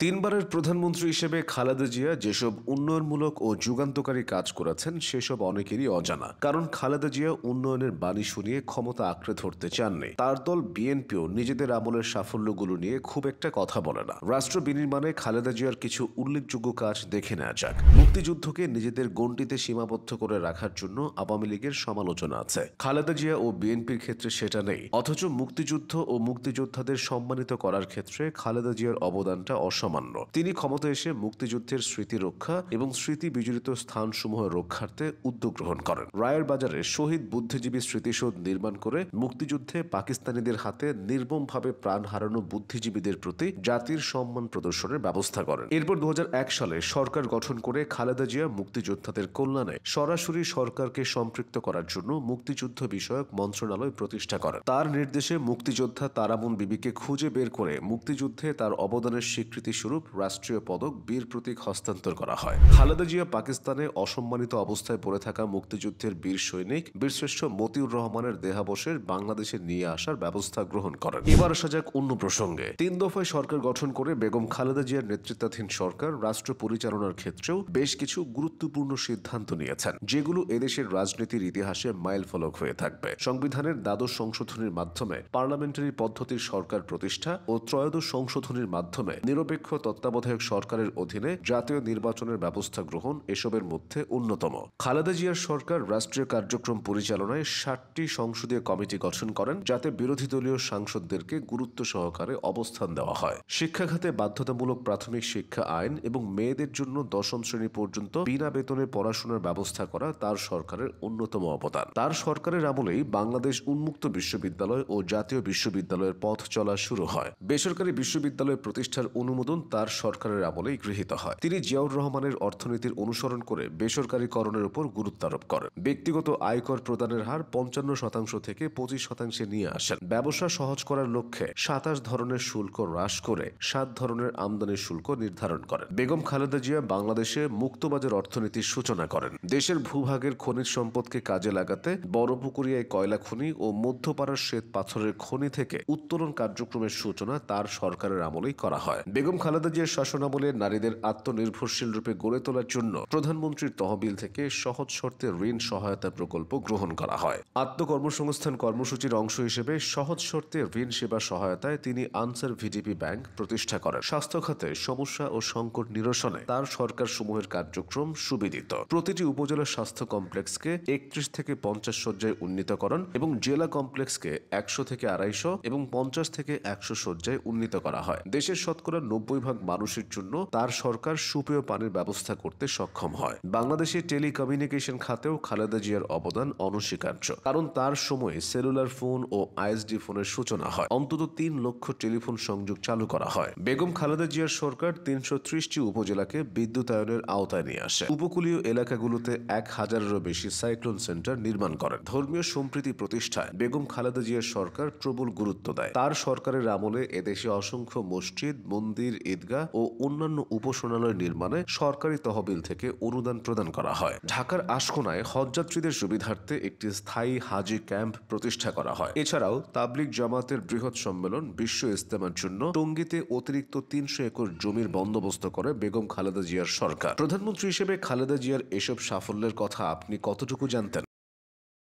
তিনবারের প্রধানমন্ত্রী হিসেবে খালেদা জিয়া যেসব উন্নয়নমূলক ও যুগান্তকারী কাজ করেছেন সেসব অনেকেরই অজানা। কারণ খালেদা জিয়া উন্নয়নের বাণী শুনিয়ে ক্ষমতা আঁকড়ে ধরতে চাননি। তার দল বিএনপিও নিজেদের আমলের সাফল্যগুলো নিয়ে খুব একটা কথা বলে না। রাষ্ট্র বিনির্মাণে খালেদা জিয়ার কিছু উল্লেখযোগ্য কাজ দেখে নেওয়া যাক। মুক্তিযুদ্ধকে নিজেদের গণ্ডিতে সীমাবদ্ধ করে রাখার জন্য আওয়ামী লীগের সমালোচনা আছে, খালেদা জিয়া ও বিএনপির ক্ষেত্রে সেটা নেই। অথচ মুক্তিযুদ্ধ ও মুক্তিযোদ্ধাদের সম্মানিত করার ক্ষেত্রে খালেদা জিয়ার অবদানটা অসামান্য। তিনি ক্ষমতায় এসে মুক্তিযুদ্ধের স্মৃতি রক্ষা এবং স্মৃতি বিজড়িত স্থানসমূহ রক্ষার্থে উদ্যোগ গ্রহণ করেন। রায়ের বাজারে শহীদ বুদ্ধিজীবী স্মৃতিসৌধ নির্মাণ করে মুক্তিযুদ্ধে পাকিস্তানিদের হাতে নির্মমভাবে প্রাণ হারানো বুদ্ধিজীবীদের প্রতি জাতির সম্মান প্রদর্শনের ব্যবস্থা করেন। এরপর 2001 সালে সরকার গঠন করে খালেদা জিয়া মুক্তিযোদ্ধাদের কল্যাণে সরাসরি সরকারকে সম্পৃক্ত করার জন্য মুক্তিযুদ্ধ বিষয়ক মন্ত্রণালয় প্রতিষ্ঠা করেন। তার নির্দেশে মুক্তিযোদ্ধা তারামুন বিবিকে খুঁজে বের করে মুক্তিযুদ্ধে তার অবদানের স্বীকৃতি স্বরূপ রাষ্ট্রীয় পদক বীর প্রতীক হস্তান্তর করা হয়। খালেদা জিয়া পাকিস্তানে অসম্মানিত অবস্থায় পড়ে থাকা মুক্তিযুদ্ধের বীর সৈনিক বীরশ্রেষ্ঠ মতিউর রহমানের দেহাবশেষ বাংলাদেশে নিয়ে আসার ব্যবস্থা গ্রহণ করেন। এবার আসা যাক অন্য প্রসঙ্গে। 3 দফায় সরকার গঠন করে বেগম খালেদা জিয়ার নেতৃত্বাধীন সরকার রাষ্ট্র পরিচালনার ক্ষেত্রেও বেশ কিছু গুরুত্বপূর্ণ সিদ্ধান্ত নিয়েছেন, যেগুলো এদেশের রাজনীতির ইতিহাসে মাইলফলক হয়ে থাকবে। সংবিধানের দ্বাদশ সংশোধনীর মাধ্যমে পার্লামেন্টারি পদ্ধতির সরকার প্রতিষ্ঠা ও ত্রয়োদশ সংশোধনীর মাধ্যমে নিরপেক্ষ তত্ত্বাবধায়ক সরকারের অধীনে জাতীয় নির্বাচনের ব্যবস্থা গ্রহণ এসবের মধ্যে অন্যতম। খালেদা জিয়ার সরকার রাষ্ট্রীয় কার্যক্রম পরিচালনায় 60টি সংসদীয় কমিটি গঠন করেন, যাতে বিরোধী দলীয় সাংসদদেরকে গুরুত্ব সহকারে অবস্থান দেওয়া হয়। শিক্ষা খাতে বাধ্যতামূলক প্রাথমিক শিক্ষা আইন এবং মেয়েদের জন্য 10ম শ্রেণী পর্যন্ত বিনা বেতনে পড়াশোনার ব্যবস্থা করা তার সরকারের অন্যতম অবদান। তার সরকারের আমলেই বাংলাদেশ উন্মুক্ত বিশ্ববিদ্যালয় ও জাতীয় বিশ্ববিদ্যালয়ের পথ চলা শুরু হয়। বেসরকারি বিশ্ববিদ্যালয় প্রতিষ্ঠার অনুমোদন তার সরকারের আমলেই গৃহীত হয়। তিনি জিয়াউর রহমানের অর্থনীতির অনুসরণ করে বেসরকারীকরণের উপর গুরুত্ব আরোপ করেন। ব্যক্তিগত আয়কর প্রদানের হার 55% থেকে 25% নিয়ে আসেন। ব্যবসা সহজ করার লক্ষ্যে 27 ধরনের শুল্ক হ্রাস করে 7 ধরনের আমদানি শুল্ক নির্ধারণ করেন। বেগম খালেদা জিয়া বাংলাদেশে মুক্তবাজার অর্থনীতির সূচনা করেন। দেশের ভূভাগের খনিজ সম্পদকে কাজে লাগাতে বড়পুকুরিয়ায় কয়লা খনি ও মধ্যপাড়ার শ্বেত পাথরের খনি থেকে উত্তোলন কার্যক্রমের সূচনা তার সরকারের আমলেই করা হয়। বেগম খালেদা জিয়ার শাসনামলে নারীদের আত্মনির্ভরশীল রূপে গড়ে তোলার জন্য প্রধানমন্ত্রীর তহবিল থেকে সহজ শর্তে ঋণ সহায়তা প্রকল্প গ্রহণ করা হয়। আত্মকর্মসংস্থান কর্মসূচির অংশ হিসেবে সহজ শর্তে ঋণ সেবা সহায়তায় তিনি আনসার ভিডিপি ব্যাংক প্রতিষ্ঠা করেন। স্বাস্থ্য খাতে সমস্যা ও সংকট নিরসনে তার সরকার সমূহের কার্যক্রম সুবিদিত। প্রতিটি উপজেলা স্বাস্থ্য কমপ্লেক্সকে 31 থেকে 50 শয্যায় উন্নীত করেন এবং জেলা কমপ্লেক্সকে 100 থেকে 250 এবং 50 থেকে 100 শয্যায় উন্নীত করা হয়। দেশের শতকরা 90% মানুষের জন্য তার সরকার সুপেয় পানির ব্যবস্থা করতে সক্ষম হয়। বাংলাদেশের টেলিকমিউনিকেশন খাতেও খালেদা জিয়ার অবদান অনস্বীকার্য, কারণ তার সময়ে সেলুলার ফোন ও আইএসডি ফোনের সূচনা হয়। অন্তত 3 লক্ষ টেলিফোন সংযোগ চালু করা হয়। বেগম খালেদা জিয়ার সরকার 330টি উপজেলাকে বিদ্যুতায়নের আওতায় নিয়ে আসে। উপকূলীয় এলাকাগুলোতে 1000-এরও বেশি সাইক্লোন সেন্টার নির্মাণ করেন। ধর্মীয় সম্প্রীতি প্রতিষ্ঠায় বেগম খালেদা জিয়ার সরকার প্রবল গুরুত্ব দেয়। তার সরকারের আমলে এদেশে অসংখ্য মসজিদ, মন্দির, ঈদগাহ ও অন্যান্য উপাসনালয় নির্মাণে সরকারি তহবিল থেকে অনুদান প্রদান করা হয়। ঢাকার আশকোনায় হজযাত্রীদের সুবিধার্থে একটি স্থায়ী হাজি ক্যাম্প প্রতিষ্ঠা করা হয়। এছাড়াও তাবলিগ জামাতের বৃহৎ সম্মেলন বিশ্ব ইজতেমার জন্য টঙ্গীতে অতিরিক্ত 300 একর জমির বন্দোবস্ত করে বেগম খালেদা জিয়ার সরকার। প্রধানমন্ত্রী হিসেবে খালেদা জিয়ার এসব সাফল্যের কথা আপনি কতটুকু জানতেন?